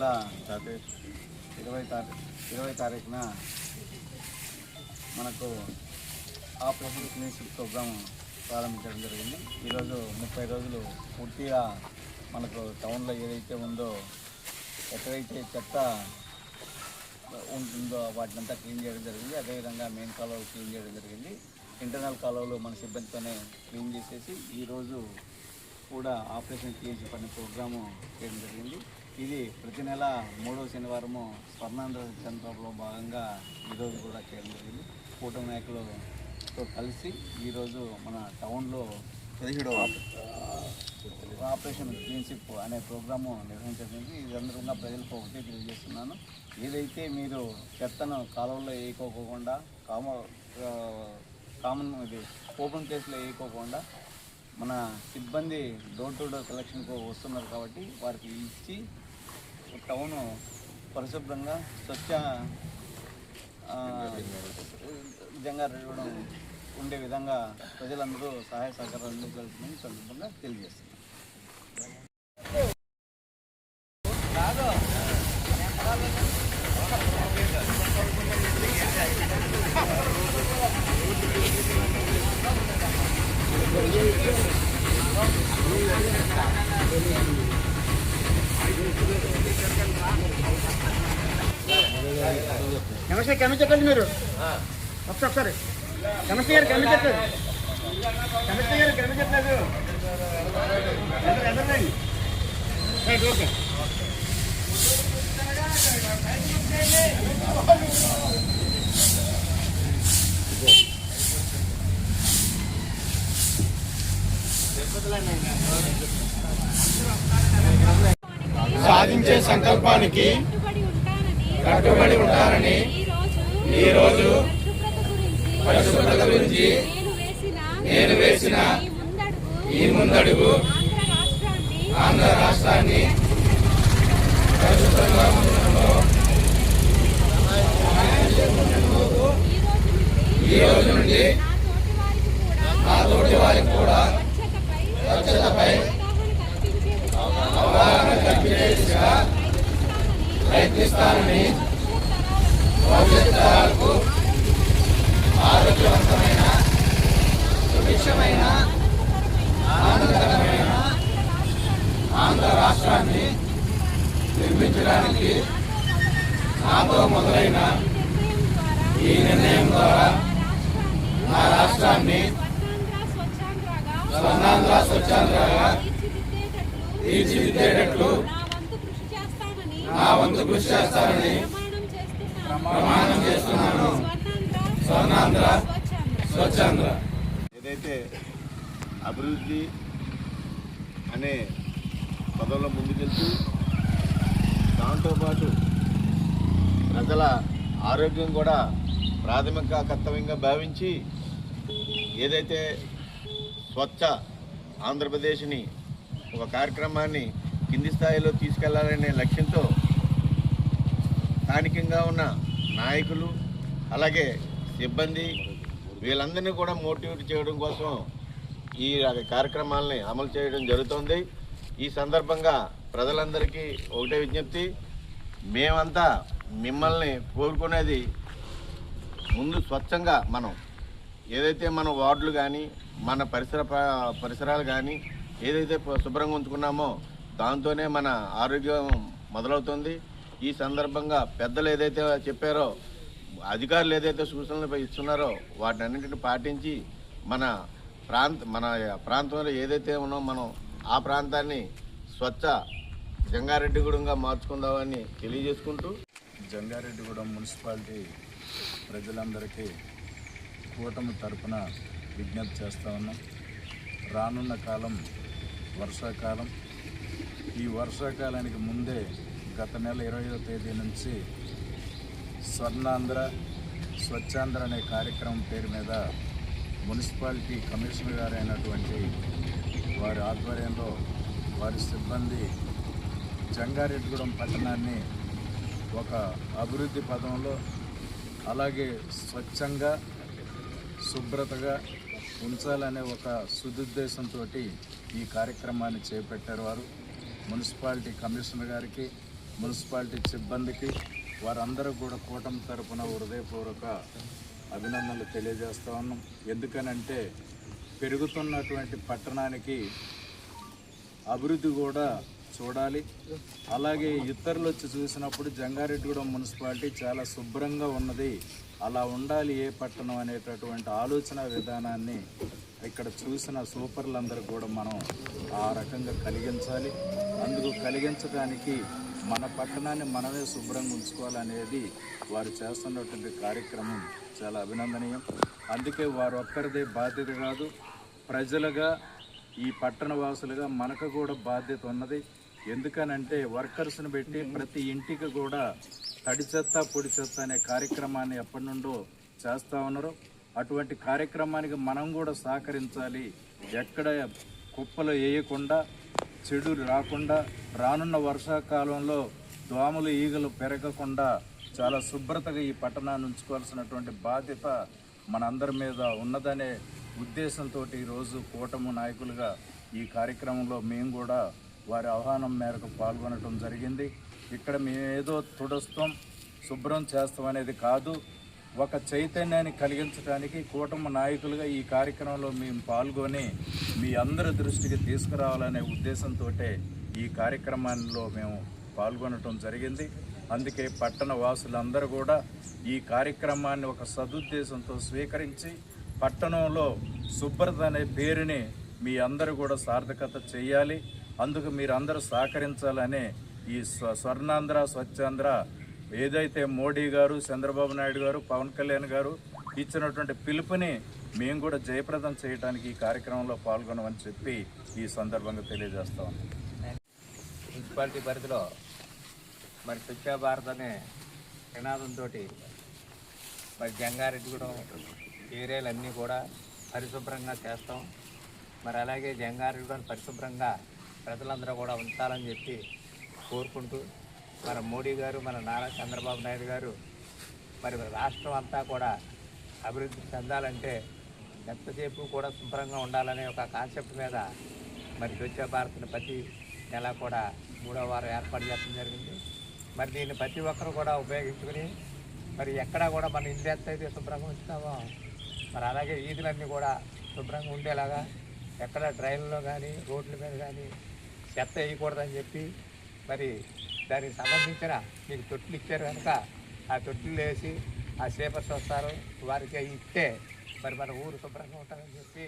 నెల 20 తారీఖున మనకు ఆపరేషన్ క్లీన్ స్వీప్ ప్రోగ్రాం ప్రారంభించడం జరిగింది. ఈరోజు 30 రోజులు పూర్తిగా మనకు టౌన్లో ఏదైతే ఉందో, ఎక్కడైతే చెత్త ఉంటుందో వాటినంతా క్లీన్ చేయడం జరిగింది. అదేవిధంగా మెయిన్ కాలువలు క్లీన్ చేయడం జరిగింది. ఇంటర్నల్ కాలువలు మన సిబ్బందితోనే క్లీన్ చేసేసి ఈరోజు కూడా ఆపరేషన్ క్లీన్ స్వీప్ అనే ప్రోగ్రాము చేయడం జరిగింది. ఇది ప్రతి నెల 3వ శనివారము స్వర్ణాంధ్ర చంద్రంలో భాగంగా ఈరోజు కూడా చేయడం జరిగింది. కూటమి నాయకులతో కలిసి ఈరోజు మన టౌన్లో 17వ ఆపరేషన్ క్లీన్ స్వీప్ అనే ప్రోగ్రాము నిర్వహించడం. ఈ సందర్భంగా ప్రజలకు ఒకటే తెలియజేస్తున్నాను, ఏదైతే మీరు చెత్తను కాలువల్లో వేయకోకుండా కామన్ ఇది ఓపెన్ ప్లేస్లో వేయకోకుండా మన సిబ్బంది డోర్ టు డోర్ కలెక్షన్కు వస్తున్నారు కాబట్టి వారికి ఇచ్చి టౌను పరిశుభ్రంగా జంగారెడ్డి ఉండే విధంగా ప్రజలందరూ సహాయ సహకారాలు అందించాల్సిందని సందర్భంగా తెలియజేస్తున్నారు. నమస్తే, కెమెరా చెప్పండి మీరు ఒకసారి. నమస్తే గారు, కెమెరా చెప్పలేదు. నమస్తే గారు, కెమెరా చెప్పలేదు. ఓకే. సాధించే సంకల్పానికి కట్టుబడి ఉంటానని ఈరోజు పరిశుభ్రత గురించి నేను వేసిన ఈ ముందడుగు ఆంధ్ర రాష్ట్రాన్ని పరిశుభ్రంగా ఉండడంలో ఈ రోజు నుండి నా తోటి వారికి కూడా స్వచ్ఛతపై అవగాహన కల్పించే దిశగా ప్రయత్నిస్తానని, భవిష్యత్ తరాలకు ఆరోగ్యవంతమైన, సుభిక్షమైన, ఆనందకరమైన ఆంధ్ర రాష్ట్రాన్ని నిర్మించడానికి నాతో మొదలైన ఈ నిర్ణయం ద్వారా నా రాష్ట్రాన్ని స్వర్ణాంధ్ర స్వచ్ఛాంధ్రగా తీర్చిదిద్దేటట్లు నా వంతు కృషి చేస్తానని ప్రమాణం చేస్తున్నాను. స్వర్ణాంధ్ర స్వచ్ఛాంధ్ర. ఏదైతే అభివృద్ధి అనే పదంలో ముందుకెళ్తూ దాంతోపాటు ప్రజల ఆరోగ్యం కూడా ప్రాథమిక కర్తవ్యంగా భావించి ఏదైతే స్వచ్ఛ ఆంధ్రప్రదేశ్ని ఒక కార్యక్రమాన్ని కింది స్థాయిలో తీసుకెళ్లాలనే లక్ష్యంతో స్థానికంగా ఉన్న నాయకులు అలాగే సిబ్బంది వీళ్ళందరినీ కూడా మోటివేట్ చేయడం కోసం ఈ కార్యక్రమాలని అమలు చేయడం జరుగుతుంది. ఈ సందర్భంగా ప్రజలందరికీ ఒకటే విజ్ఞప్తి, మేమంతా మిమ్మల్ని కోరుకునేది ముందు స్వచ్ఛంగా మనం ఏదైతే మన వార్డులు కానీ మన పరిసరాలు కానీ ఏదైతే శుభ్రంగా ఉంచుకున్నామో దాంతోనే మన ఆరోగ్యం మొదలవుతుంది. ఈ సందర్భంగా పెద్దలు ఏదైతే చెప్పారో, అధికారులు ఏదైతే సూచనలు ఇస్తున్నారో వాటినన్నింటిని పాటించి మన ప్రాంతంలో ఏదైతే ఉన్నామో మనం ఆ ప్రాంతాన్ని స్వచ్ఛ జంగారెడ్డిగూడెంగా మార్చుకుందామని తెలియజేసుకుంటూ, జంగారెడ్డిగూడెం మున్సిపాలిటీ ప్రజలందరికీ కూటమి తరపున విజ్ఞప్తి చేస్తూ ఉన్నాం. రానున్న కాలం వర్షాకాలం. ఈ వర్షాకాలానికి ముందే గత నెల 20వ తేదీ నుంచి స్వర్ణాంధ్ర స్వచ్ఛాంధ్ర అనే కార్యక్రమం పేరు మీద మున్సిపాలిటీ కమిషనర్ గారు అయినటువంటి వారి ఆధ్వర్యంలో వారి సిబ్బంది జంగారెడ్డిగూడెం పట్టణాన్ని ఒక అభివృద్ధి పదంలో అలాగే స్వచ్ఛంగా శుభ్రతగా ఉంచాలనే ఒక సదుద్దేశంతో ఈ కార్యక్రమాన్ని చేపట్టారు. వారు మున్సిపాలిటీ కమిషనర్ గారికి మున్సిపాలిటీ సిబ్బందికి వారందరూ కూడా కూటమి తరపున హృదయపూర్వక అభినందనలు తెలియజేస్తా ఉన్నాం. ఎందుకనంటే పెరుగుతున్నటువంటి పట్టణానికి అభివృద్ధి కూడా చూడాలి. అలాగే ఇతరులు వచ్చి చూసినప్పుడు జంగారెడ్డిగూడెం మున్సిపాలిటీ చాలా శుభ్రంగా ఉన్నది, అలా ఉండాలి ఏ పట్టణం అనేటటువంటి ఆలోచన విధానాన్ని ఇక్కడ చూసిన సూపర్లందరూ కూడా మనం ఆ రకంగా కలిగించాలి. అందుకు కలిగించడానికి మన పట్టణాన్ని మనమే శుభ్రంగా ఉంచుకోవాలనేది వారు చేస్తున్నటువంటి కార్యక్రమం చాలా అభినందనీయం. అందుకే వారు ఒక్కరిదే బాధ్యత కాదు, ప్రజలుగా ఈ పట్టణ వాసులుగా మనకు కూడా బాధ్యత ఉన్నది. ఎందుకనంటే వర్కర్స్ని పెట్టి ప్రతి ఇంటికి కూడా తడి చెత్త పొడి చెత్త అనే కార్యక్రమాన్ని ఎప్పటి నుండో చేస్తూ ఉన్నారు. అటువంటి కార్యక్రమానికి మనం కూడా సహకరించాలి. ఎక్కడ కుప్పలు వేయకుండా, చెడులు రాకుండా, రానున్న వర్షాకాలంలో దోమలు ఈగలు పెరగకుండా చాలా శుభ్రతగా ఈ పట్టణాన్ని ఉంచుకోవాల్సినటువంటి బాధ్యత మనందరి మీద ఉన్నదనే ఉద్దేశంతో ఈరోజు కూటమి నాయకులుగా ఈ కార్యక్రమంలో మేము కూడా వారి ఆహ్వానం మేరకు పాల్గొనడం జరిగింది. ఇక్కడ మేమేదో తుడుస్తాం, శుభ్రం చేస్తాం అనేది కాదు, ఒక చైతన్యాన్ని కలిగించడానికి కూటమి నాయకులుగా ఈ కార్యక్రమంలో మేము పాల్గొని మీ అందరి దృష్టికి తీసుకురావాలనే ఉద్దేశంతో ఈ కార్యక్రమాల్లో మేము పాల్గొనడం జరిగింది. అందుకే పట్టణ వాసులందరూ కూడా ఈ కార్యక్రమాన్ని ఒక సదుద్దేశంతో స్వీకరించి పట్టణంలో శుభ్రత అనే పేరుని మీ అందరూ కూడా సార్థకత చేయాలి. అందుకు మీరు అందరూ సహకరించాలనే ఈ స్వర్ణాంధ్ర స్వచ్ఛాంధ్ర ఏదైతే మోడీ గారు, చంద్రబాబు నాయుడు గారు, పవన్ కళ్యాణ్ గారు ఇచ్చినటువంటి పిలుపుని మేము కూడా జయప్రదం చేయడానికి ఈ కార్యక్రమంలో పాల్గొనమని చెప్పి ఈ సందర్భంగా తెలియజేస్తా ఉన్నాం. మున్సిపాలిటీ పరిధిలో మరి స్వచ్ఛ భారత్ అనే నినాదంతో మరి జంగారెడ్డిగూడెం ఏరియాలన్నీ కూడా పరిశుభ్రంగా చేస్తాం. మరి అలాగే జంగారెడ్డిగూడెం పరిశుభ్రంగా ప్రజలందరూ కూడా ఉంచాలని చెప్పి కోరుకుంటూ మన మోడీ గారు, మన నారా చంద్రబాబు నాయుడు గారు మరి రాష్ట్రం అంతా కూడా అభివృద్ధి చెందాలంటే ఎంతసేపు కూడా శుభ్రంగా ఉండాలనే ఒక కాన్సెప్ట్ మీద మరి స్వచ్ఛ భారత్ని ప్రతి నెల కూడా 3వ వారం ఏర్పాటు చేయడం జరిగింది. మరి దీన్ని ప్రతి ఒక్కరు కూడా ఉపయోగించుకుని మరి ఎక్కడా కూడా మన ఇల్లు ఎంత అయితే శుభ్రంగా ఉంచుతామో మరి అలాగే వీధులన్నీ కూడా శుభ్రంగా ఉండేలాగా ఎక్కడ డ్రైన్లో కానీ రోడ్ల మీద కానీ చెత్త వేయకూడదని చెప్పి మరి దానికి సంబంధించిన మీకు తొట్లు ఇచ్చారు కనుక ఆ తొట్లు వేసి ఆ సేపర్స్ వస్తారు, వారికి ఇస్తే మరి మన ఊరు శుభ్రంగా ఉంటుందని చెప్పి